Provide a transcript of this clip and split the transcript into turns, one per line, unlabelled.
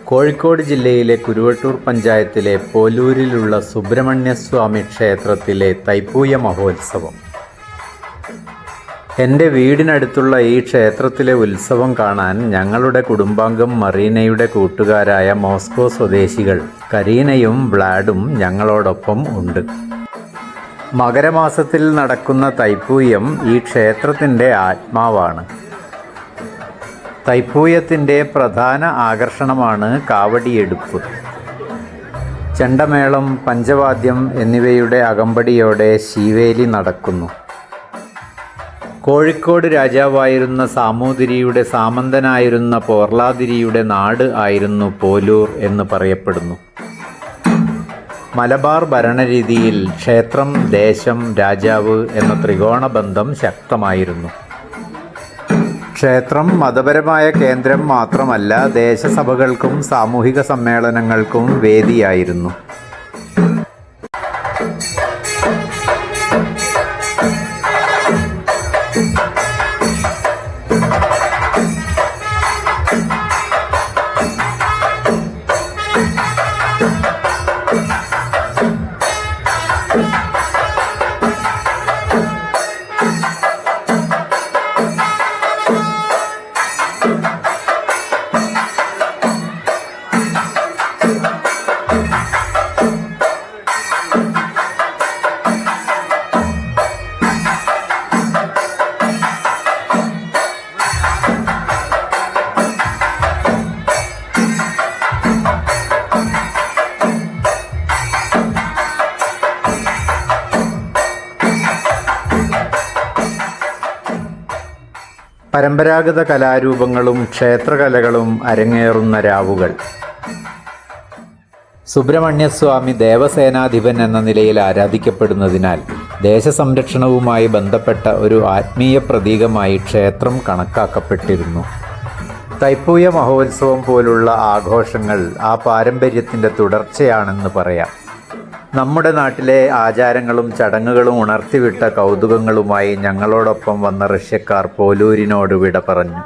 കോഴിക്കോട് ജില്ലയിലെ കുരുവട്ടൂർ പഞ്ചായത്തിലെ പോലൂരിലുള്ള സുബ്രഹ്മണ്യസ്വാമി ക്ഷേത്രത്തിലെ തൈപ്പൂയ മഹോത്സവം. എൻ്റെ വീടിനടുത്തുള്ള ഈ ക്ഷേത്രത്തിലെ ഉത്സവം കാണാൻ ഞങ്ങളുടെ കുടുംബാംഗം മറീനയുടെ കൂട്ടുകാരായ മോസ്കോ സ്വദേശികൾ കരീനയും വ്ലാഡും ഞങ്ങളോടൊപ്പം ഉണ്ട്. മകരമാസത്തിൽ നടക്കുന്ന തൈപ്പൂയം ഈ ക്ഷേത്രത്തിൻ്റെ ആത്മാവാണ്. തൈപ്പൂയത്തിൻ്റെ പ്രധാന ആകർഷണമാണ് കാവടിയെടുപ്പ്. ചെണ്ടമേളം, പഞ്ചവാദ്യം എന്നിവയുടെ അകമ്പടിയോടെ ശീവേലി നടക്കുന്നു. കോഴിക്കോട് രാജാവായിരുന്ന സാമൂതിരിയുടെ സാമന്തനായിരുന്ന പോർലാതിരിയുടെ നാട് ആയിരുന്നു പോലൂർ എന്ന് പറയപ്പെടുന്നു. മലബാർ ഭരണരീതിയിൽ ക്ഷേത്രം, ദേശം, രാജാവ് എന്ന ത്രികോണ ബന്ധം ശക്തമായിരുന്നു. ക്ഷേത്രം മതപരമായ കേന്ദ്രം മാത്രമല്ല, ദേശസഭകൾക്കും സാമൂഹിക സമ്മേളനങ്ങൾക്കും വേദിയായിരുന്നു. പരമ്പരാഗത കലാരൂപങ്ങളും ക്ഷേത്രകലകളും അരങ്ങേറുന്ന രാവുകൾ. സുബ്രഹ്മണ്യസ്വാമി ദേവസേനാധിപൻ എന്ന നിലയിൽ ആരാധിക്കപ്പെടുന്നതിനാൽ ദേശസംരക്ഷണവുമായി ബന്ധപ്പെട്ട ഒരു ആത്മീയ പ്രതീകമായി ക്ഷേത്രം കണക്കാക്കപ്പെട്ടിരുന്നു. തൈപ്പൂയ മഹോത്സവം പോലുള്ള ആഘോഷങ്ങൾ ആ പാരമ്പര്യത്തിൻ്റെ തുടർച്ചയാണെന്ന് പറയാം. നമ്മുടെ നാട്ടിലെ ആചാരങ്ങളും ചടങ്ങുകളും ഉണർത്തിവിട്ട കൗതുകങ്ങളുമായി ഞങ്ങളോടൊപ്പം വന്ന റഷ്യക്കാർ പോലൂരിനോട് വിട പറഞ്ഞു.